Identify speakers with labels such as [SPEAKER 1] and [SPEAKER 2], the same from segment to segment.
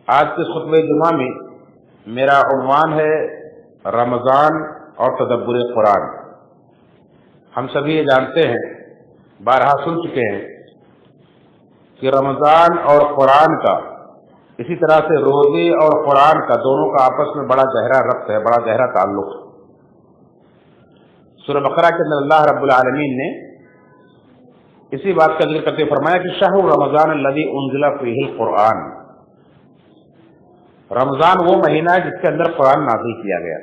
[SPEAKER 1] آج کے خطبہ جمعہ میں میرا عنوان ہے رمضان اور تدبر قرآن۔ ہم سبھی یہ جانتے ہیں، بارہا سن چکے ہیں کہ رمضان اور قرآن کا، اسی طرح سے روزے اور قرآن کا، دونوں کا آپس میں بڑا گہرا ربط ہے، بڑا گہرا تعلق ہے۔ سورہ بقرہ کے اندر اللہ رب العالمین نے اسی بات کا ذکر کرتے فرمایا کہ شہر رمضان الذی انزل فیہ القرآن، رمضان وہ مہینہ ہے جس کے اندر قرآن نازل کیا گیا۔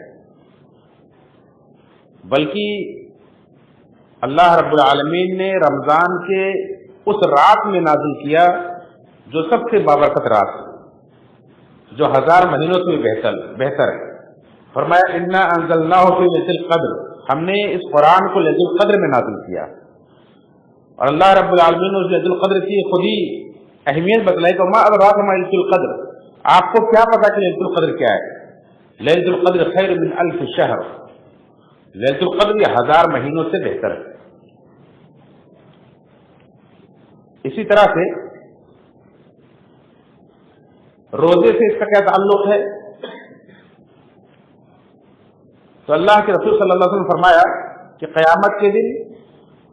[SPEAKER 1] بلکہ اللہ رب العالمین نے رمضان کے اس رات میں نازل کیا جو سب سے بابرکت رات ہے، جو 1000 مہینوں سے بہتر ہے۔ فرمایا انا انزلناہ فی لیلۃ القدر، ہم نے اس قرآن کو لیلۃ القدر میں نازل کیا۔ اور اللہ رب العالمین نے اس لیلۃ القدر کی خود ہی اہمیت بتلائی کہ ما ادراک ما لیلۃ القدر، آپ کو کیا پتا کہ لیلۃ القدر کیا ہے؟ لیلۃ القدر خیر من الف شہر، لیلۃ القدر یہ 1000 مہینوں سے بہتر ہے۔ اسی طرح سے روزے سے اس کا کیا تعلق ہے؟ تو اللہ کے رسول صلی اللہ علیہ وسلم نے فرمایا کہ قیامت کے دن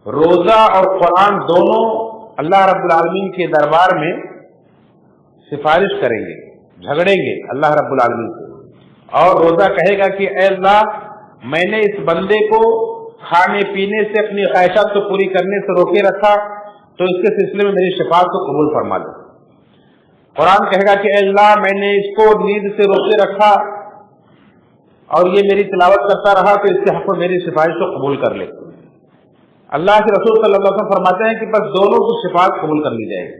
[SPEAKER 1] روزہ اور قرآن دونوں اللہ رب العالمین کے دربار میں سفارش کریں گے، جھگڑیں گے اللہ رب العالمین سے، اور روزہ کہے گا کہ اے اللہ، میں نے اس بندے کو کھانے پینے سے، اپنی خواہشات کو پوری کرنے سے روکے رکھا، تو اس کے سلسلے میں میری شفاعت کو قبول فرما دے۔ قرآن کہے گا کہ اے اللہ، میں نے اس کو نیند سے روکے رکھا اور یہ میری تلاوت کرتا رہا، تو اس کے حق میں میری سفارش کو قبول کر لے۔ اللہ کے رسول صلی اللہ علیہ وسلم فرماتے ہیں کہ بس دونوں کی شفاعت قبول کر لی جائے گی۔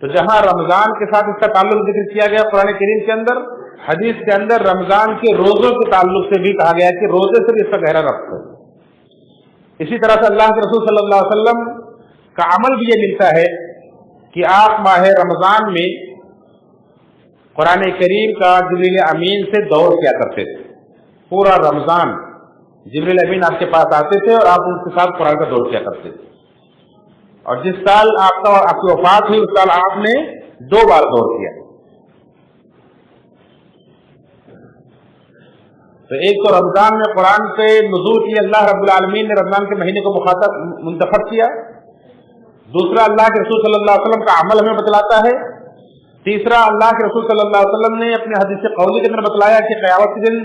[SPEAKER 1] تو جہاں رمضان کے ساتھ اس کا تعلق ذکر کیا گیا قرآن کریم کے اندر، حدیث کے اندر رمضان کے روزوں کے تعلق سے بھی کہا گیا کہ روزے سے بھی اس کا گہرا ربط ہے۔ اسی طرح سے اللہ کے رسول صلی اللہ علیہ وسلم کا عمل بھی یہ ملتا ہے کہ آپ ماہ رمضان میں قرآن کریم کا جبریل امین سے دور کیا کرتے تھے۔ پورا رمضان جبریل امین آپ کے پاس آتے تھے اور آپ ان کے ساتھ قرآن کا دور کیا کرتے تھے۔ اور جس سال آپ کی وفات ہوئی اس سال آپ نے 2 بار دور کیا۔ تو ایک تو رمضان میں قرآن کے نزول کی اللہ رب العالمین نے رمضان کے مہینے کو مخاطب منتخب کیا۔ دوسرا اللہ کے رسول صلی اللہ علیہ وسلم کا عمل ہمیں بتلاتا ہے۔ تیسرا اللہ کے رسول صلی اللہ علیہ وسلم نے اپنے حدیث قولی کے اندر بتلایا کہ قیامت کے دن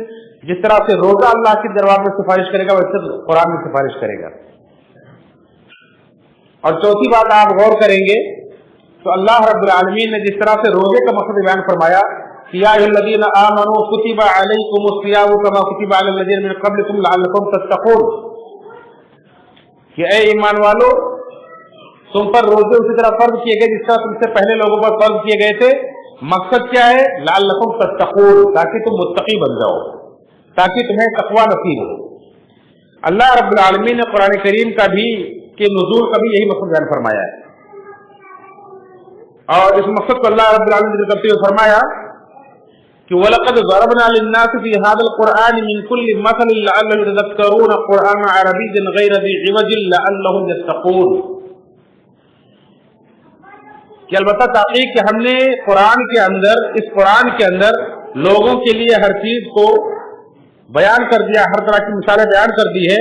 [SPEAKER 1] جس طرح سے روزہ اللہ کے دربار میں سفارش کرے گا ویسے قرآن میں سفارش کرے گا۔ اور چوتھی بات آپ غور کریں گے تو اللہ رب العالمین نے جس طرح سے روزے کا مقصد بیان فرمایا کہ یا ایھا الذین آمنوا کتب علیکم الصیام کما کتب علی الذین من قبلکم لعلکم تتقون، کہ اے ایمان والو، تم پر روزے اسی طرح فرض کیے گئے جس طرح تم سے پہلے لوگوں پر فرض کیے گئے تھے۔ مقصد کیا ہے؟ لعلکم تتقون، تاکہ تم متقی بن جاؤ، تاکہ تمہیں تقوی نصیب ہو۔ اللہ رب العالمین نے قرآن کریم کا بھی کہ نزول کا بھی یہی مقصد بیان فرمایا ہے، اور اس مقصد کو اللہ رب العالمین نے کرتے ہوئے فرمایا کہ وَلَقَدْ ضَرَبْنَا لِلنَّاسِ فِي هَذَا الْقُرْآنِ مِنْ كُلِّ مَثَلٍ لَعَلَّهُمْ يَتَذَكَّرُونَ قُرْآنًا عَرَبِيًّا غَيْرَ ذِي عِوَجٍ لَعَلَّهُمْ يَتَّقُونَ، کہ البتہ تحقیق کہ ہم نے اس قرآن کے اندر لوگوں کے لیے ہر چیز کو بیان کر دیا، ہر طرح کی مثالیں بیان کر دی ہے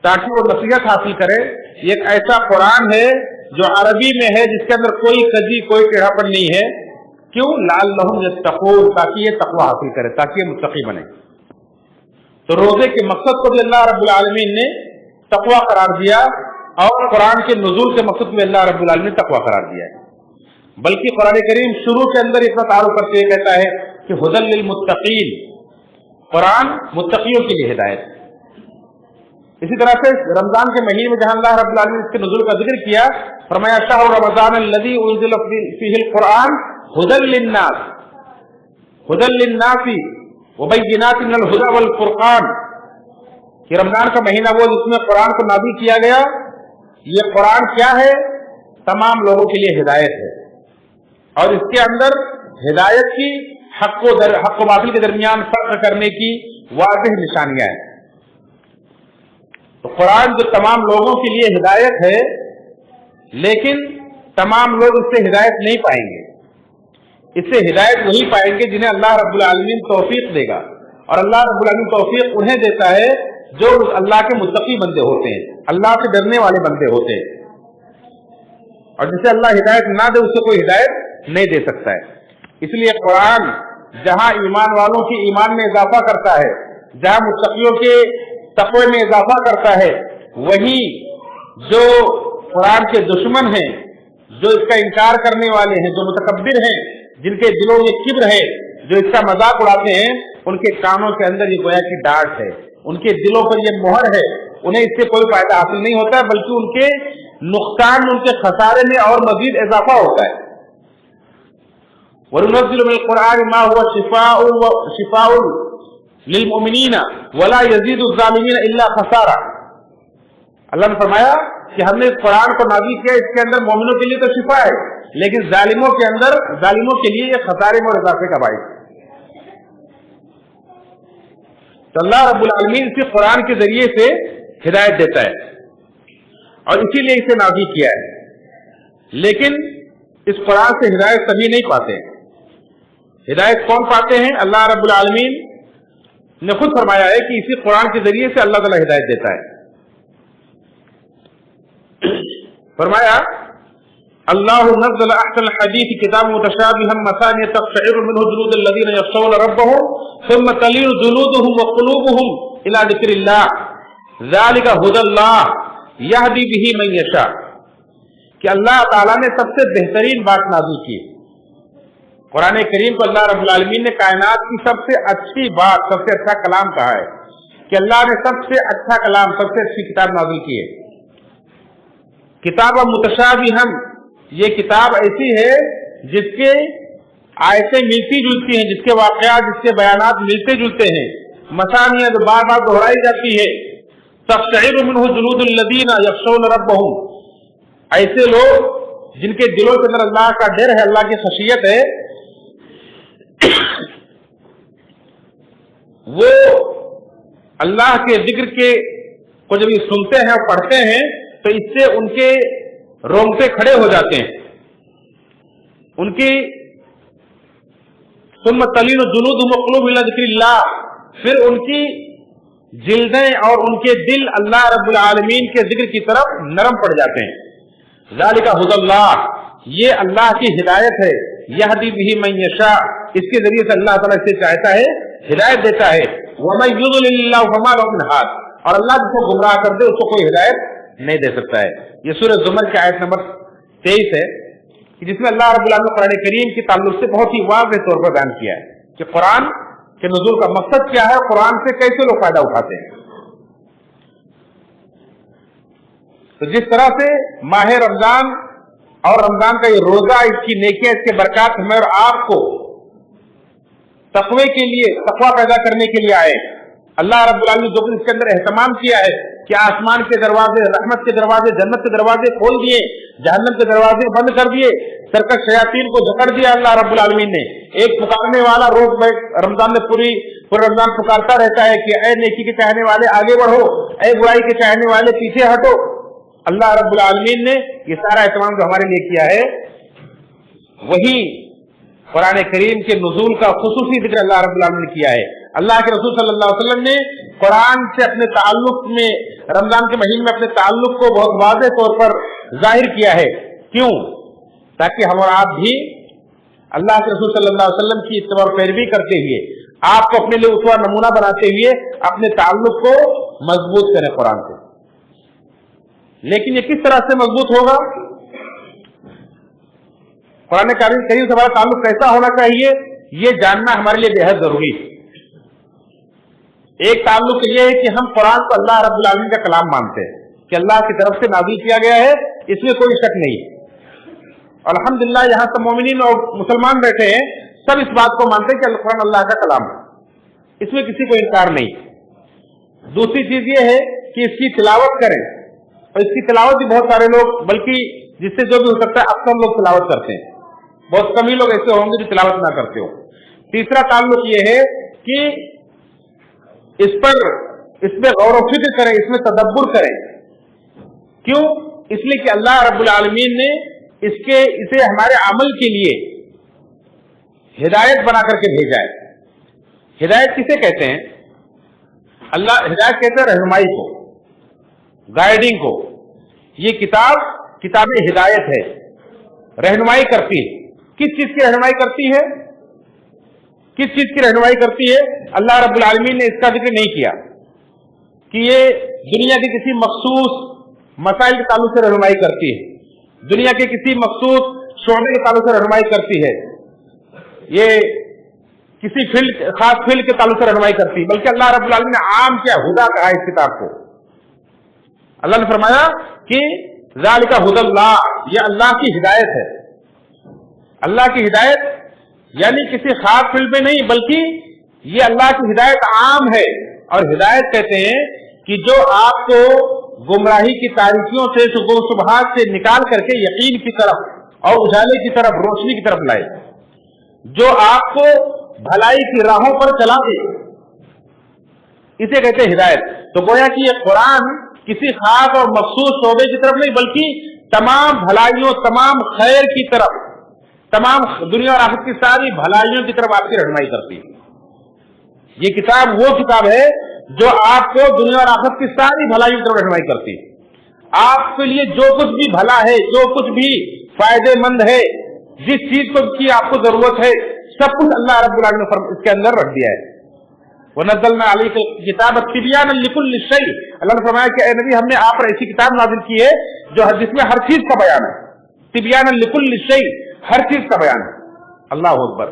[SPEAKER 1] تاکہ وہ نصیحت حاصل کرے۔ یہ ایک ایسا قرآن ہے جو عربی میں ہے، جس کے اندر کوئی کجی کوئی ٹیڑھاپن نہیں ہے۔ کیوں؟ لعلہم یتقون، تاکہ یہ تقوی حاصل کرے، تاکہ یہ متقی بنے۔ تو روزے کے مقصد کو بھی اللہ رب العالمین نے تقوی قرار دیا، اور قرآن کے نزول کے مقصد میں اللہ رب العالمین نے تقوی قرار دیا ہے۔ بلکہ قرآن کریم شروع کے اندر اتنا تعارف کرتے ہوئے کہتا ہے کہ ھدی للمتقین، قرآن متقیوں کے لیے ہدایت۔ اسی طرح سے رمضان کے مہینے میں جہاں اللہ رب العالمین نے اس کے نزول کا ذکر کیا، فرمایا شہر رمضان الذی انزل فیہ القرآن ھدی للناس، ھدی للناس وبینات من الھدی والفرقان، کہ رمضان کا مہینہ وہ جس میں قرآن کو نازل کیا گیا۔ یہ قرآن کیا ہے؟ تمام لوگوں کے لیے ہدایت ہے، اور اس کے اندر ہدایت کی حق و باطل کے درمیان فرق کرنے کی واضح نشانیاں ہیں۔ تو قرآن جو تمام لوگوں کے لیے ہدایت ہے، لیکن تمام لوگ اس سے ہدایت نہیں پائیں گے۔ اس سے ہدایت وہی پائیں گے جنہیں اللہ رب العالمین توفیق دے گا، اور اللہ رب العالمین توفیق انہیں دیتا ہے جو اللہ کے متقی بندے ہوتے ہیں، اللہ سے ڈرنے والے بندے ہوتے ہیں، اور جسے اللہ ہدایت نہ دے اسے کوئی ہدایت نہیں دے سکتا ہے۔ اس لیے قرآن جہاں ایمان والوں کے ایمان میں اضافہ کرتا ہے، جہاں متقیوں کے تقوی میں اضافہ کرتا ہے، وہیں جو قرآن کے دشمن ہیں، جو اس کا انکار کرنے والے ہیں، جو متکبر ہیں، جن کے دلوں میں کبر ہے، جو اس کا مذاق اڑاتے ہیں، ان کے کانوں کے اندر یہ گویا کی ڈانٹ ہے، ان کے دلوں پر یہ مہر ہے، انہیں اس سے کوئی فائدہ حاصل نہیں ہوتا ہے، بلکہ ان کے نقصان، ان کے خسارے میں اور مزید اضافہ ہوتا ہے۔ وَنُنَزِّلُ مِنَ الْقُرْآنِ مَا هُوَ شِفَاءٌ لِلْمُؤْمِنِينَ وَلَا يَزِيدُ الظَّالِمِينَ إِلَّا خَسَارًا۔ اللہ نے فرمایا کہ ہم نے اس قرآن کو نازل کیا، اس کے اندر مومنوں کے لیے تو شفا ہے، لیکن ظالموں کے لیے یہ خسارے میں اور اضافے کا باعث ہے۔ تو اللہ رب العالمین اسی قرآن کے ذریعے سے ہدایت دیتا ہے اور اسی لیے اسے نازل کیا ہے، لیکن اس قرآن سے ہدایت سبھی نہیں پاتے۔ ہدایت کون پاتے ہیں؟ اللہ رب العالمین نے خود فرمایا ہے کہ اسی قرآن کے ذریعے سے اللہ تعالیٰ ہدایت دیتا ہے۔ فرمایا اللہ نزل احسن الحدیث کتاب متشابہا مثانیہ تقشعر منہ جلود الذین یخشون ربهم ثم تلین جلودهم وقلوبهم الی ذکر اللہ ذلک ھدی اللہ یہدی بہ من یشاء، کہ اللہ تعالیٰ نے سب سے بہترین بات نازل کی۔ قرآن کریم کو اللہ رب العالمین نے کائنات کی سب سے اچھی بات، سب سے اچھا کلام کہا ہے، کہ اللہ نے سب سے اچھا کلام، سب سے اچھی کتاب نازل کی ہے۔ کتاب متشابہا، یہ کتاب ایسی ہے جس کے آیتیں ملتی جلتی ہیں، جس کے واقعات، جس کے بیانات ملتے جلتے ہیں، مثانیہ بار بار دہرائی جاتی ہے۔ تقشعر منہ جلود الذین یخشون ربهم، ایسے لوگ جن کے دلوں کے اندر اللہ کا ڈر ہے، اللہ کی خشیت ہے، وہ اللہ کے ذکر کے کو جب یہ سنتے ہیں اور پڑھتے ہیں تو اس سے ان کے رونگٹے کھڑے ہو جاتے ہیں، ان کی ثم تلین جلودہم وقلوبہم الی ذکر اللہ، پھر ان کی جلدیں اور ان کے دل اللہ رب العالمین کے ذکر کی طرف نرم پڑ جاتے ہیں۔ ذالک ھدی اللہ، یہ اللہ کی ہدایت ہے، یہدی بہ من یشاء، اس کے ذریعے سے اللہ تعالیٰ اسے چاہتا ہے ہدایت دیتا ہے۔ ومن یضلل اللہ فما لہ من ہاد، اور اللہ جس کو گمراہ کر دے اس کو کوئی ہدایت نہیں دے سکتا ہے۔ یہ سورہ زمر کی آیت نمبر 23 ہے، جس میں اللہ رب العالمین نے قرآن کریم کے تعلق سے بہت ہی واضح طور پر بیان کیا ہے کہ قرآن کے نزول کا مقصد کیا ہے، قرآن سے کیسے لوگ فائدہ اٹھاتے ہیں۔ تو جس طرح سے ماہ رمضان اور رمضان کا یہ روزہ، اس کی نیکیاں، اس کے برکات ہمیں اور آپ کو تقوی کے لیے، تقوی پیدا کرنے کے لیے آئے، اللہ رب العالمین جو اس کے اندر اہتمام کیا ہے کہ آسمان کے دروازے، رحمت کے دروازے، جنت کے دروازے کھول دیے، جہنم کے دروازے بند کر دیے، سرکش شیاطین کو جکڑ دیا اللہ رب العالمین نے۔ ایک پکارنے والا روز رمضان میں پورے رمضان پکارتا رہتا ہے کہ اے نیکی کے چاہنے والے آگے بڑھو، اے برائی کے چاہنے والے پیچھے ہٹو۔ اللہ رب العالمین نے یہ سارا اہتمام جو ہمارے لیے کیا ہے، وہی قرآن کریم کے نزول کا خصوصی ذکر اللہ رب العالمین نے کیا ہے۔ اللہ کے رسول صلی اللہ علیہ وسلم نے قرآن سے اپنے تعلق میں، رمضان کے مہینے میں اپنے تعلق کو بہت واضح طور پر ظاہر کیا ہے۔ کیوں؟ تاکہ ہم اور آپ بھی اللہ کے رسول صلی اللہ علیہ وسلم کی اتباع و پیروی کرتے ہوئے، آپ کو اپنے لیے اسوہ نمونہ بناتے ہوئے اپنے تعلق کو مضبوط کریں قرآن سے۔ لیکن یہ کس طرح سے مضبوط ہوگا؟ قرآن کریم سے ہمارا تعلق کیسا ہونا چاہیے، یہ جاننا ہمارے لیے بے حد ضروری ہے۔ ایک تعلق یہ ہے کہ ہم قرآن کو اللہ رب العالمین کا کلام مانتے ہیں کہ اللہ کی طرف سے نازل کیا گیا ہے، اس میں کوئی شک نہیں ہے۔ الحمدللہ یہاں سب مومنین اور مسلمان بیٹھے ہیں، سب اس بات کو مانتے ہیں کہ قرآن اللہ کا کلام ہے، اس میں کسی کو انکار نہیں۔ دوسری چیز یہ ہے کہ اس کی تلاوت کریں، اور اس کی تلاوت بھی بہت سارے لوگ، بلکہ جس سے جو بھی ہو سکتا ہے اکثر لوگ تلاوت کرتے ہیں، بہت کم ہی لوگ ایسے ہوں گے جو تلاوت نہ کرتے ہو۔ تیسرا تعلق یہ ہے کہ اس میں غور و فکر کریں، اس میں تدبر کریں۔ کیوں؟ اس لیے کہ اللہ رب العالمین نے اسے ہمارے عمل کے لیے ہدایت بنا کر کے بھیجا ہے۔ ہدایت کسے کہتے ہیں؟ اللہ ہدایت کہتے ہیں رہنمائی کو، گائیڈنگ کو۔ یہ کتاب ہدایت ہے، رہنمائی کرتی ہے۔ کس چیز کی رہنمائی کرتی ہے؟ کس چیز کی رہنمائی کرتی ہے؟ اللہ رب العالمین نے اس کا ذکر نہیں کیا کہ یہ دنیا کے کسی مخصوص مسائل کے تعلق سے رہنمائی کرتی ہے، دنیا کے کسی مخصوص شعبے کے تعلق سے رہنمائی کرتی ہے، یہ کسی خاص فیلڈ کے تعلق سے رہنمائی کرتی ہے، بلکہ اللہ رب العالمین نے عام کیا ہدا کہا اس کتاب کو۔ اللہ نے فرمایا کہ ذالک ھدی اللہ، یہ اللہ کی ہدایت ہے۔ اللہ کی ہدایت یعنی کسی خاص فیلڈ میں نہیں، بلکہ یہ اللہ کی ہدایت عام ہے۔ اور ہدایت کہتے ہیں کہ جو آپ کو گمراہی کی تاریکیوں سے، شبہات سے نکال کر کے یقین کی طرف اور اجالے کی طرف، روشنی کی طرف لائے، جو آپ کو بھلائی کی راہوں پر چلا دے، اسے کہتے ہیں ہدایت۔ تو گویا کہ یہ قرآن کسی خاص اور مخصوص شعبے کی طرف نہیں، بلکہ تمام بھلائیوں، تمام خیر کی طرف، تمام دنیا اور آخرت کی ساری بھلائیوں کی طرف آپ کی رہنمائی کرتی ہے۔ یہ کتاب وہ کتاب ہے جو آپ کو دنیا اور آخرت کی ساری بھلائیوں کی طرف رہنمائی کرتی ہے۔ آپ کے لیے جو کچھ بھی بھلا ہے، جو کچھ بھی فائدے مند ہے، جس چیز کی آپ کو ضرورت ہے، سب کچھ اللہ رب العالمین نے اس کے اندر رکھ دیا ہے۔ وَنَزَّلْنَا عَلَيْكَ الْكِتَابَ تِبْيَانًا لِكُلِّ شَيْءٍ، اللہ نے فرمایا کہ اے نبی ہم نے آپ پر ایسی کتاب نازل کی ہے جس میں ہر چیز کا بیان ہے۔ تِبْيَانًا لِكُلِّ شَيْءٍ، ہر چیز کا بیان ہے۔ اللہ اکبر۔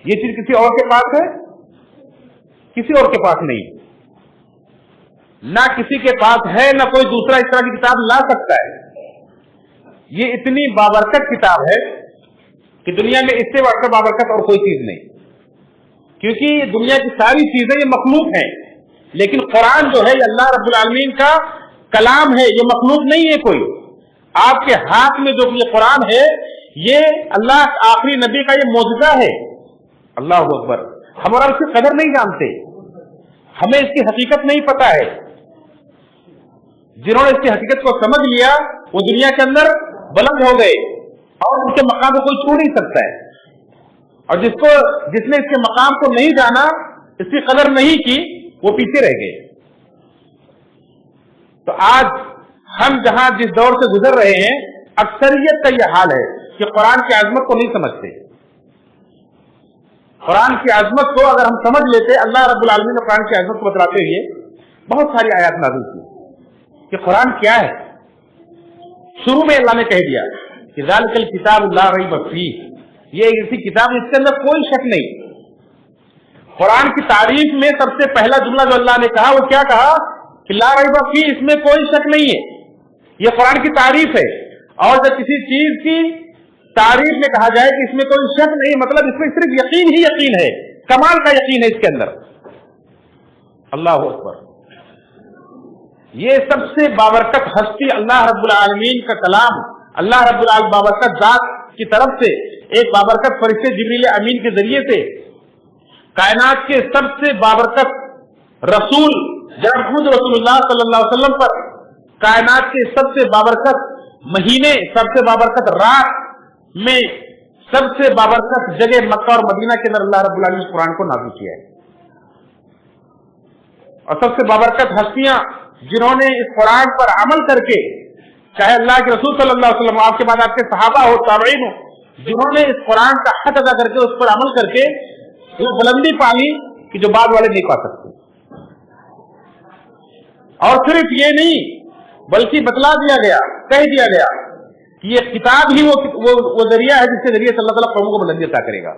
[SPEAKER 1] یہ چیز کسی اور کے پاس ہے؟ کسی اور کے پاس نہیں، نہ کسی کے پاس ہے، نہ کوئی دوسرا اس طرح کی کتاب لا سکتا ہے۔ یہ اتنی بابرکت کتاب ہے کہ دنیا میں اس سے بڑھ کر بابرکت اور کوئی چیز نہیں، کیونکہ دنیا کی ساری چیزیں یہ مخلوق ہیں، لیکن قرآن جو ہے یہ اللہ رب العالمین کا کلام ہے، یہ مخلوق نہیں ہے کوئی۔ آپ کے ہاتھ میں جو یہ قرآن ہے یہ اللہ آخری نبی کا یہ معجزہ ہے۔ اللہ اکبر۔ ہم اور اس کی قدر نہیں جانتے، ہمیں اس کی حقیقت نہیں پتا ہے۔ جنہوں نے اس کی حقیقت کو سمجھ لیا وہ دنیا کے اندر بلند ہو گئے اور ان کے مقام کو کوئی چھو نہیں سکتا ہے، اور جس نے اس کے مقام کو نہیں جانا، اس کی قدر نہیں کی، وہ پیچھے رہ گئے۔ تو آج ہم جہاں جس دور سے گزر رہے ہیں، اکثریت کا یہ حال ہے کہ قرآن کی عظمت کو نہیں سمجھتے۔ قرآن کی عظمت کو اگر ہم سمجھ لیتے، اللہ رب العالمین نے قرآن کی عظمت کو بتلاتے ہوئے بہت ساری آیات نازل کی کہ قرآن کیا ہے۔ شروع میں اللہ نے کہہ دیا کہ ذالک الکتاب لا ریب فیہ، یہ ایک ایسی کتاب جس کے اندر کوئی شک نہیں۔ قرآن کی تعریف میں سب سے پہلا جملہ جو اللہ نے کہا وہ کیا کہا کہ لا ریب فیہ، اس میں کوئی شک نہیں ہے۔ یہ قرآن کی تعریف ہے، اور جب کسی چیز کی تعریف میں کہا جائے کہ اس میں کوئی شک نہیں، مطلب اس میں صرف یقین ہی یقین ہے، کمال کا یقین ہے اس کے اندر۔ اللہ اکبر۔ یہ سب سے بابرکت ہستی اللہ رب العالمین کا کلام، اللہ رب العالمین بابرکت ذات کی طرف سے ایک بابرکت فرشتے جبریل امین کے ذریعے سے کائنات کے سب سے بابرکت رسول جناب محمد رسول اللہ صلی اللہ علیہ وسلم پر، کائنات کے سب سے بابرکت مہینے، سب سے بابرکت رات میں، سب سے بابرکت جگہ مکہ اور مدینہ کے اندر اللہ رب العالمین نے قرآن کو نازل کیا ہے۔ اور سب سے بابرکت ہستیاں جنہوں نے اس قرآن پر عمل کر کے، چاہے اللہ کے رسول صلی اللہ علیہ وسلم، آپ کے بعد آپ کے صحابہ ہو، تابعین ہو، جنہوں نے اس قرآن کا حق ادا کر کے، اس پر عمل کر کے وہ بلندی پائی کہ جو بعد والے نہیں پا سکتے۔ اور صرف یہ نہیں بلکہ بتلا دیا گیا، کہہ دیا گیا کہ یہ کتاب ہی وہ ذریعہ ہے جس کے ذریعے سے اللہ تعالیٰ قوموں کو بلندی عطا کرے گا۔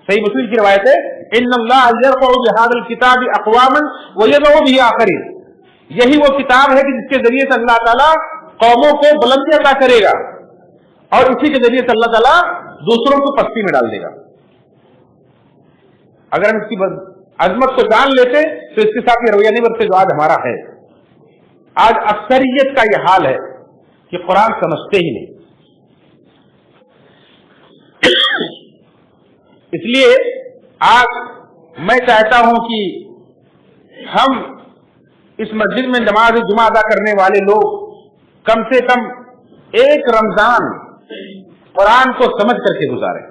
[SPEAKER 1] صحیح مسلم کی روایت ہے، ان اللہ یرفع بہذا الکتاب اقواما ویضع به آخرین، یہی وہ کتاب ہے کہ جس کے ذریعے سے اللہ تعالیٰ قوموں کو بلندی عطا کرے گا، اور اسی کے ذریعے سے اللہ تعالیٰ دوسروں کو پستی میں ڈال دے گا۔ اگر ہم اس کی عظمت کو جان لیتے تو اس کے ساتھ یہ رویہ نہیں برتے جو آج ہمارا ہے۔ آج اکثریت کا یہ حال ہے کہ قرآن سمجھتے ہی نہیں۔ اس لیے آج میں چاہتا ہوں کہ ہم اس مسجد میں نماز جمعہ ادا کرنے والے لوگ کم سے کم ایک رمضان قرآن کو سمجھ کر کے گزاریں۔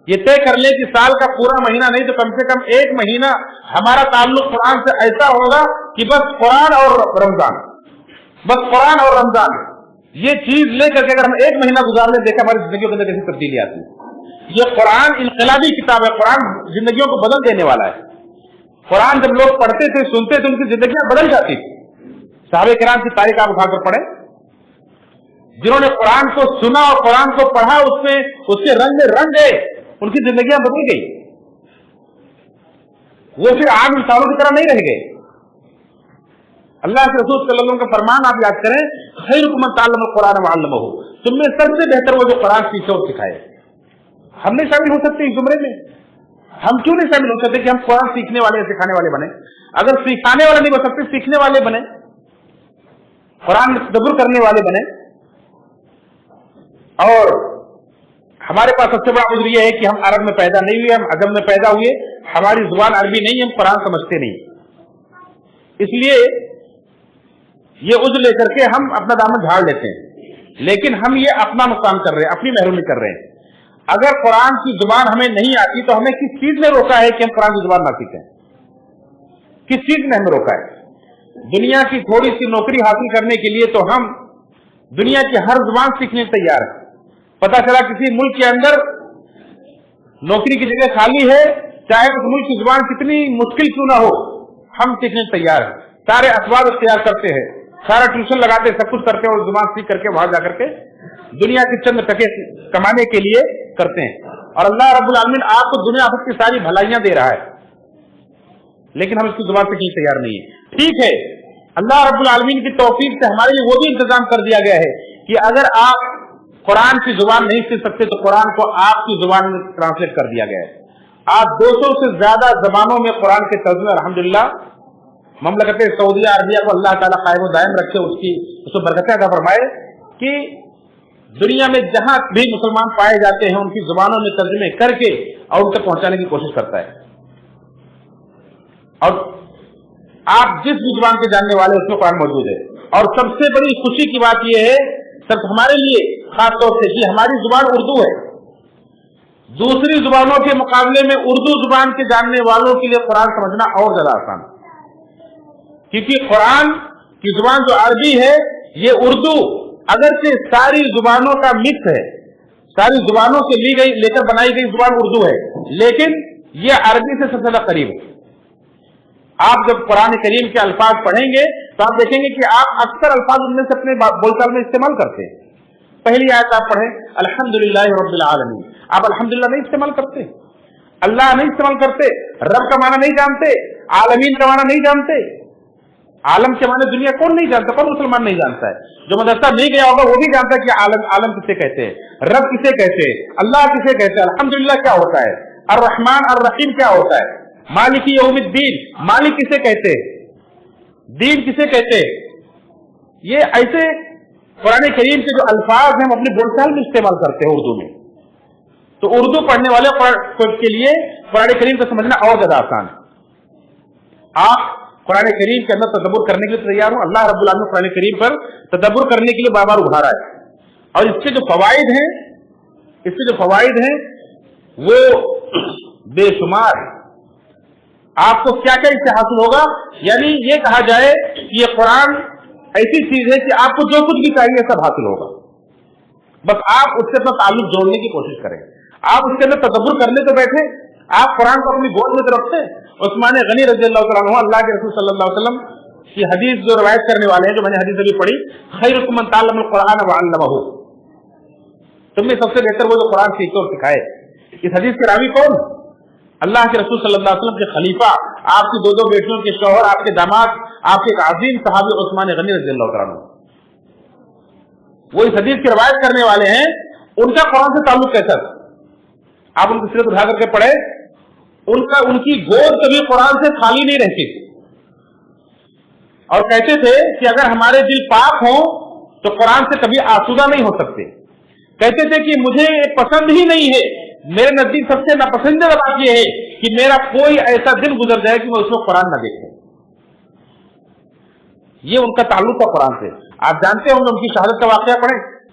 [SPEAKER 1] یہ طے کر لیں کہ سال کا پورا مہینہ نہیں تو کم سے کم ایک مہینہ ہمارا تعلق قرآن سے ایسا ہوگا کہ بس قرآن اور رمضان، بس قرآن اور رمضان، یہ چیز لے کر کے اگر ہم ایک مہینہ گزار لیں، دیکھا ہماری زندگیوں کے اندر کیسی تبدیلی آتی ہے۔ یہ قرآن انقلابی کتاب ہے، قرآن زندگیوں کو بدل دینے والا ہے۔ قرآن جب لوگ پڑھتے تھے، سنتے تھے، ان کی زندگیاں بدل جاتی تھی۔ صحابہ کرام کی تاریخ آپ اٹھا کر پڑھیں، جنہوں نے قرآن کو سنا اور قرآن کو پڑھا، اس کے رنگ میں رنگ گئے، ان کی زندگیاں بدل گئی، وہ پھر عام انسانوں کی طرح نہیں رہ گئے۔ اللہ کے رسول صلی اللہ علیہ وسلم کا فرمان آپ یاد کریں، خیرکم من تعلم القرآن وعلمہ، تم میں سب سے بہتر وہ جو قرآن سیکھے اور سکھائے۔ ہم نہیں شامل ہو سکتے اس زمرے میں؟ ہم کیوں نہیں شامل ہو سکتے کہ ہم قرآن سیکھنے والے سکھانے والے بنے؟ اگر سکھانے والے نہیں بن سکتے، سیکھنے والے بنے، قرآن میں تدبر کرنے والے بنے۔ اور ہمارے پاس سب سے بڑا عذر یہ ہے کہ ہم عرب میں پیدا نہیں ہوئے، ہم عجم میں پیدا ہوئے، ہماری زبان عربی نہیں، ہم قرآن سمجھتے نہیں، اس لیے یہ عذر لے کر کے ہم اپنا دامن جھاڑ لیتے ہیں۔ لیکن ہم یہ اپنا نقصان کر رہے ہیں، اپنی محرومی کر رہے ہیں۔ اگر قرآن کی زبان ہمیں نہیں آتی تو ہمیں کس چیز نے روکا ہے کہ ہم قرآن کی زبان نہ سیکھیں؟ کس چیز نے ہمیں روکا ہے؟ دنیا کی تھوڑی سی نوکری حاصل کرنے کے لیے تو ہم دنیا کی ہر زبان سیکھنے کو تیار ہیں۔ پتا چلا کسی ملک کے اندر نوکری کی جگہ خالی ہے، چاہے اس ملک کی زبان کتنی مشکل کیوں نہ ہو، ہم سیکھنے کو تیار ہیں، سارے اسباب اختیار کرتے ہیں، سارا ٹیوشن لگاتے، سب کچھ کرتے ہیں اور زبان سیکھ کر کے وہاں جا کر کے دنیا کے چند ٹکے کمانے کے لیے کرتے ہیں۔ اور اللہ رب العالمین آپ کو دنیا بھر کی ساری بھلائیاں دے رہا ہے، لیکن ہم اس کی زبان سے کہیں تیار نہیں ہے۔ ٹھیک ہے، اللہ رب العالمین کی توفیق سے ہمارے لیے وہ بھی انتظام کر دیا گیا ہے کہ اگر آپ قرآن کی زبان نہیں سیکھ سکتے تو قرآن کو آپ کی زبان میں ٹرانسلیٹ کر دیا گیا ہے۔ آپ 200 سے زیادہ زبانوں میں قرآن کے ترجمے الحمدللہ مملکت سعودیہ عربیہ کو اللہ تعالیٰ قائم و دائم رکھے، اس کو برکتیں عطا فرمائے کہ دنیا میں جہاں بھی مسلمان پائے جاتے ہیں ان کی زبانوں میں ترجمے کر کے اور ان تک پہنچانے کی کوشش کرتا ہے۔ اور آپ جس بھی زبان کے جاننے والے اس میں قرآن موجود ہے۔ اور سب سے بڑی خوشی کی بات یہ ہے صرف ہمارے لیے خاص طور سے کہ ہماری زبان اردو ہے۔ دوسری زبانوں کے مقابلے میں اردو زبان کے جاننے والوں کے لیے قرآن سمجھنا اور زیادہ آسان ہے، کیونکہ قرآن کی زبان جو عربی ہے، یہ اردو اگرچہ ساری زبانوں کا مکس ہے، ساری زبانوں سے لے کر بنائی گئی زبان اردو ہے، لیکن یہ عربی سے سب سے زیادہ قریب ہے۔ آپ جب قرآن کریم کے الفاظ پڑھیں گے تو آپ دیکھیں گے کہ آپ اکثر الفاظ ان میں سے اپنے بول چال میں استعمال کرتے ہیں۔ پہلی آیت آپ پڑھیں الحمدللہ رب العالمین، آپ الحمدللہ نہیں استعمال کرتے، اللہ نہیں استعمال کرتے، رب کا معنی نہیں جانتے، عالمین کا معنی نہیں جانتے۔ عالم کے معنی دنیا کون نہیں جانتا؟ کون مسلمان نہیں جانتا ہے؟ جو مدرسہ نہیں گیا ہوگا وہ بھی جانتا ہے کہ عالم کسے کہتے ہیں، رب کسے کہتے ہیں، اللہ کسے کہتے ہیں، الحمدللہ کیا ہوتا ہے، الرحمن الرحیم کیا ہوتا ہے، مالک یوم الدین، مالک کسے کہتے ہیں، دین کسے کہتے ہیں۔ یہ ایسے قرآن کریم کے جو الفاظ ہیں ہم اپنے بول چال میں استعمال کرتے ہیں اردو میں، تو اردو پڑھنے والے کے لیے قرآن کریم کو سمجھنا اور زیادہ آسان ہے۔ آپ قرآن کریم کے اندر تدبر کرنے کے لیے تیار ہوں، اللہ رب العالمین قرآن کریم پر تدبر کرنے کے لیے بار بار ابھارا ہے، اور اس کے جو فوائد ہیں وہ بے شمار۔ آپ کو کیا کیا اس سے حاصل ہوگا؟ یعنی یہ کہا جائے کہ یہ قرآن ایسی چیز ہے کہ آپ کو جو کچھ بھی چاہیے سب حاصل ہوگا، بس آپ اس سے اپنا تعلق جوڑنے کی کوشش کریں۔ آپ اس کے اندر تدبر کرنے تو بیٹھے، آپ قرآن کو اپنی گود میں تو رکھتے ہیں۔ عثمان غنی رضی اللہ تعالیٰ عنہ، اللہ کے رسول صلی اللہ علیہ وسلم کی حدیث جو روایت کرنے والے ہیں، جو میں نے حدیث ابھی پڑھی، خیرکم من تعلم القرآن وعلمہ، تم میں سب سے بہتر وہ جو قرآن سیکھے اور سکھائے۔ اس حدیث کے راوی کون؟ اللہ کے رسول صلی اللہ علیہ وسلم کے خلیفہ، آپ کی دو بیٹیوں کے شوہر، آپ کے داماد، آپ کے ایک عظیم صحابی عثمان غنی رضی اللہ تعالیٰ عنہ، وہ اس حدیث کی روایت کرنے والے ہیں۔ ان کا قرآن سے تعلق کیسا تھا؟ آپ ان کی سیرت اٹھا کر کے پڑھے، ان کی گود کبھی قرآن سے خالی نہیں رہتی تھی، اور کہتے تھے کہ اگر ہمارے دل پاک ہوں تو قرآن سے کبھی آسودہ نہیں ہو سکتے۔ کہتے تھے کہ مجھے پسند ہی نہیں ہے، میرے نزدیک سب سے ناپسندیدہ بات یہ ہے کہ میرا کوئی ایسا دن گزر جائے کہ میں اس میں قرآن نہ دیکھوں۔ یہ ان کا تعلق تھا قرآن سے۔ آپ جانتے ہوں گے ان کی شہادت کا واقعہ پڑھیں،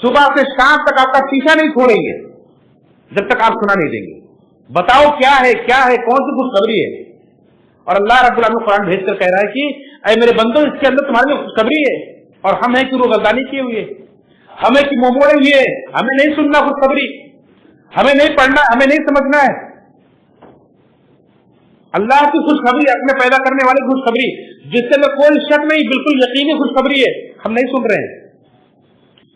[SPEAKER 1] صبح سے شام تک آپ کا پیچھا نہیں چھوڑیں گے جب تک آپ سنا نہیں دیں گے. بتاؤ کیا ہے کون سی خوشخبری ہے. اور اللہ رب العالمین قرآن بھیج کر کہہ رہا ہے کہ اے میرے بندو اس کے اندر تمہارے لیے خوشخبری ہے. اور ہم ہیں کہ روگردانی کیے ہوئے, ہمیں کہ منہ موڑے ہوئے, ہمیں نہیں سننا خوشخبری, ہمیں نہیں پڑھنا, ہمیں نہیں سمجھنا ہے. اللہ کی خوشخبری, اپنے پیدا کرنے والی خوشخبری جس کے اندر کوئی شک نہیں, بالکل یقینی خوشخبری ہے, ہم نہیں سن رہے ہیں.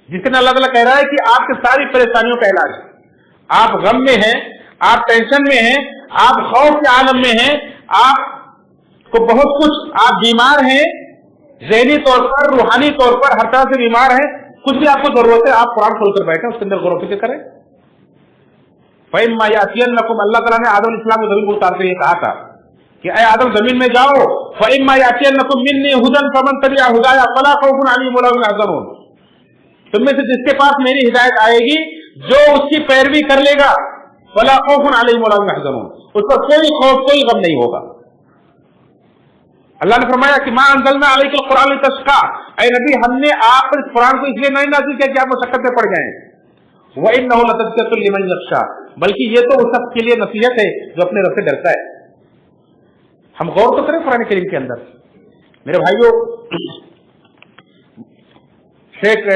[SPEAKER 1] جس کے اللہ تعالیٰ کہہ رہا ہے کہ آپ کی ساری پریشانیوں کا علاج, آپ غم میں ہیں, آپ ٹینشن میں ہیں, آپ خوف کے عالم میں ہیں, آپ کو بہت کچھ, آپ بیمار ہیں ذہنی طور پر, روحانی طور پر, ہر طرح سے بیمار ہیں, کچھ بھی آپ کو ضرورت ہے, آپ قرآن کھول کر بیٹھیں, اس کے اندر غور و فکر کریں. فَإِمَّا يَأْتِيَنَّكُمْ, اللہ تعالیٰ نے آدم علیہ السلام کو زمین کو اتارتے یہ کہا تھا کہ اے آدم زمین میں جاؤ, فَإِمَّا يَأْتِيَنَّكُمْ مِنِّي هُدًى فَمَن تَبِعَ هُدَايَ فَلَا خَوْفٌ عَلَيْهِمْ وَلَا هُمْ يَحْزَنُونَ. تم میں سے جس کے پاس میری ہدایت آئے گی, جو اس کی پیروی کر لے گا, فَلَا خَوْفٌ عَلَيْهِمْ وَلَا هُمْ يَحْزَنُونَ, اس پر کوئی خوف کوئی غم نہیں ہوگا. اللہ نے فرمایا کہ مَا أَنزَلْنَا عَلَيْكَ الْقُرْآنَ لِتَشْقَىٰ, اے نبی ہم نے آپ پر اس قرآن کو اس لیے نہیں نازل کیا کہ آپ مشقت میں پڑ جائیں. وَإِنَّهُ لَتَذْكِرَةٌ لِمَن يَخْشَىٰ, بلکہ یہ تو اس شخص کے لیے نصیحت ہے جو اپنے رب سے ڈرتا ہے. ہم غور تو کریں قرآن کریم کے اندر. میرے بھائیو, شیخ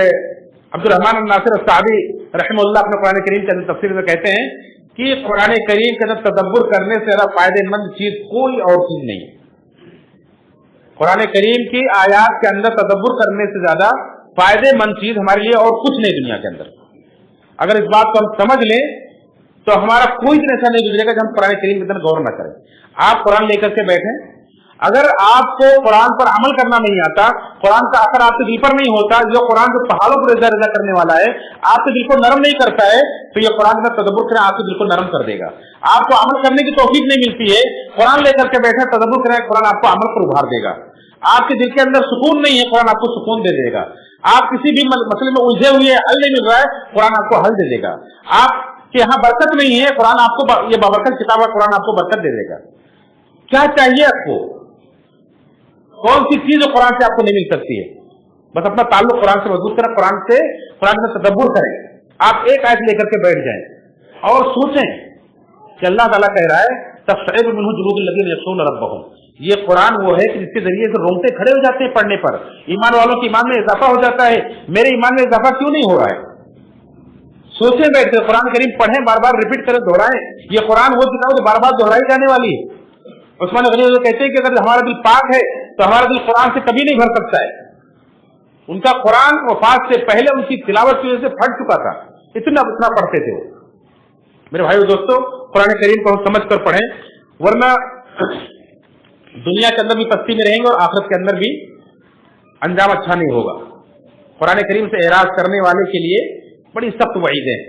[SPEAKER 1] عبد الرحمن الناصر السعدی رحمہ اللہ اپنے قرآن کریم کے اندر تفسیر میں کہتے ہیں کہ قرآن کریم کے اندر تدبر کرنے سے زیادہ فائدے مند چیز کوئی اور چیز نہیں. قرآن کریم کی آیات کے اندر تدبر کرنے سے زیادہ فائدے مند چیز ہمارے لیے اور کچھ نہیں دنیا کے اندر. اگر اس بات کو ہم سمجھ لیں تو ہمارا کوئی دن ایسا نہیں گزرے گا کہ ہم قرآن کریم کے اندر غور نہ کریں. آپ قرآن لے کر کے بیٹھیں, اگر آپ کو قرآن پر عمل کرنا نہیں آتا, قرآن کا اثر آپ کے دل پر نہیں ہوتا, جو قرآن جو پہاڑوں پر رضا رضا کرنے والا ہے آپ کے دل کو نرم نہیں کرتا ہے, تو یہ قرآن کا تدبر کریں آپ کے دل کو نرم کر دے گا. آپ کو عمل کرنے کی توفیق نہیں ملتی ہے, قرآن لے کر کے بیٹھے تدبر کریں, قرآن آپ کو عمل پر ابھار دے گا. آپ کے دل کے اندر سکون نہیں ہے, قرآن آپ کو سکون دے دے گا. آپ کسی بھی مسئلے میں الجھے ہوئے, حل نہیں مل رہا ہے, قرآن آپ کو حل دے دے گا. آپ کے یہاں برکت نہیں ہے, قرآن آپ کو, یہ بابرکت کتاب ہے, قرآن آپ کو برکت دے دے گا. کیا چاہیے آپ کو, کون سی چیز قرآن سے آپ کو نہیں مل سکتی ہے؟ بس اپنا تعلق قرآن سے مضبوط کریں, قرآن میں تدبر کریں. آپ ایک آیت لے کر کے بیٹھ جائیں اور سوچیں کہ اللہ تعالیٰ کہہ رہا ہے تقشعر منہ جلود الذین یخشون ربہم, یہ قرآن وہ ہے کہ جس کے ذریعے سے رونگٹے کھڑے ہو جاتے ہیں پڑھنے پر, ایمان والوں کے ایمان میں اضافہ ہو جاتا ہے. میرے ایمان میں اضافہ کیوں نہیں ہو رہا ہے؟ سوچیں بیٹھے, قرآن کریم پڑھیں, بار بار ریپیٹ کریں, دہرائیں. یہ قرآن وہ کتاب جو بار بار دہرائی جانے والی ہے. عثمان غنی کہتے ہیں کہ اگر ہمارا دل پاک ہے تو ہمارا دل قرآن سے کبھی نہیں بھر سکتا ہے. ان کا قرآن وفات سے پہلے ان کی تلاوت کی وجہ سے پھٹ چکا تھا, اتنا پڑھتے تھے وہ. میرے بھائیو دوستو, قرآن کریم کو ہم سمجھ کر پڑھیں, ورنہ دنیا کے اندر بھی پستی میں رہیں گے اور آخرت کے اندر بھی انجام اچھا نہیں ہوگا. قرآن کریم سے اعراض کرنے والے کے لیے بڑی سخت وعیدیں ہیں.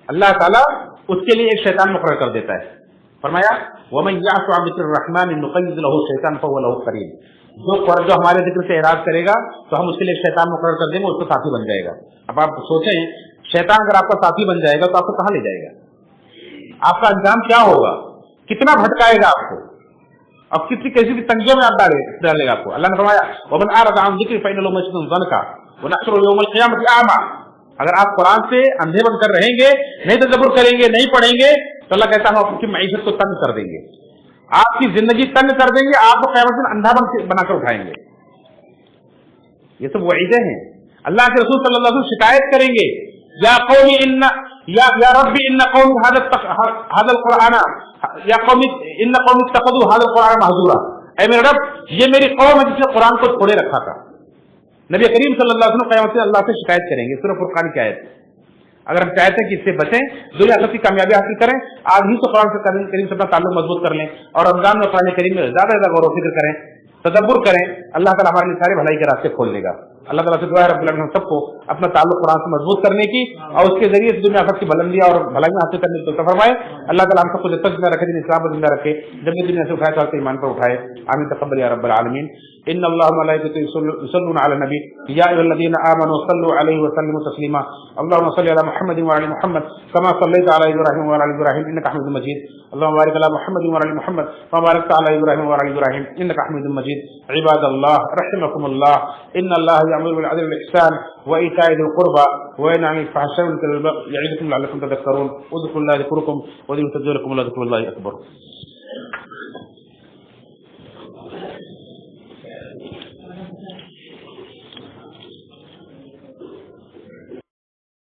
[SPEAKER 1] اللہ تعالیٰ اس کے لیے ایک شیطان مقرر کر دیتا ہے. فرمایا وَمَن يَعْصُ عَنْ ذِكْرِ الرَّحْمَنِ نُقَيِّضْ لَهُ شَيْطَانًا فَهُوَ لَهُ قَرِينٌ, جو ہمارے ذکر سے اعراض کرے گا تو ہم اس کے لیے ایک شیطان مقرر کر دیں گے, اس کا ساتھی بن جائے گا. اب آپ سوچیں, شیطان اگر آپ کا ساتھی بن جائے گا تو آپ کو کہاں لے جائے گا؟ آپ کا انجام کیا ہوگا؟ کتنا بھٹکائے گا آپ کو, اب کسی کیسی بھی تنگیوں میں آپ ڈالے گا آپ کو. اللہ نے فرمایا وَمَنْ أَعْرَضَ عَنْ ذِكْرِي فَإِنَّ لَهُ مَعِيشَةً ضَنْكًا وَنَحْشُرُهُ يَوْمَ الْقِيَامَةِ أَعْمَىٰ. اگر آپ قرآن سے اندھے بن کر رہیں گے, نہیں تدبر کریں گے, نہیں پڑھیں گے, تو اللہ کہتا ہے ہم آپ کی معیشت کو تنگ کر دیں گے, آپ کی زندگی تنگ کر دیں گے, آپ کو قیامت میں اندھا بنا کر اٹھائیں گے. یہ سب وعیدیں ہیں. اللہ کے رسول صلی اللہ علیہ وسلم شکایت کریں گے, یا قومی یا ربی ان قومی هذا القرآن یا قومی ان قومی اتخذوا هذا القرآن مہجورا, اے میرے رب یہ میری قوم ہے جس نے قرآن کو چھوڑے رکھا تھا. نبی کریم صلی اللہ علیہ وسلم قیامت سے اللہ سے شکایت کریں گے. سورہ فرقان کی آیت. اگر ہم چاہتے ہیں کہ اس سے بچیں, دنیا آخرت کی کامیابی حاصل کریں, آج ہی تو قرآن سے کریم سے اپنا تعلق مضبوط کر لیں اور رمضان میں قرآن کریم میں زیادہ غور و فکر کریں, تدبر کریں. اللہ تعالیٰ ہمارے لیے سارے بھلائی کے راستے کھول دے گا. اللہ تعالیٰ سے دعا ہے رب العالمین سب کو اپنا تعلق قرآن سے مضبوط کرنے کی اور اس کے ذریعے سے دنیا آخرت کی بلندیاں اور بھلائیاں حاصل کرنے کی توفیق فرمائے. اللہ تعالیٰ ہم سب کو جب تک زندہ رکھے, دین اسلام پر زندہ رکھے, جب بھی دنیا سے اٹھائے تو ایمان پر اٹھائے. آمین تقبل یا رب العالمین. ان اللہ وملائکته یصلون علی النبی یا ایھا الذین آمنوا صلوا علیہ وسلموا تسلیما. اللهم صل علی محمد وعلی محمد كما صلیت علی ابراہیم وعلی آل ابراہیم انک حمید مجید. اللهم بارک علی محمد وعلی محمد كما بارکت علی ابراہیم وعلی آل ابراہیم انک حمید مجید. عباد اللہ رحمکم اللہ, ان اللہ يأمر بالعدل والإحسان وإيتاء ذي القربى وينهى عن الفحشاء والمنكر والبغي يعظكم لعلكم تذكرون اذكروا الله يذكركم وذكروا لكم الله ذكر الله أكبر.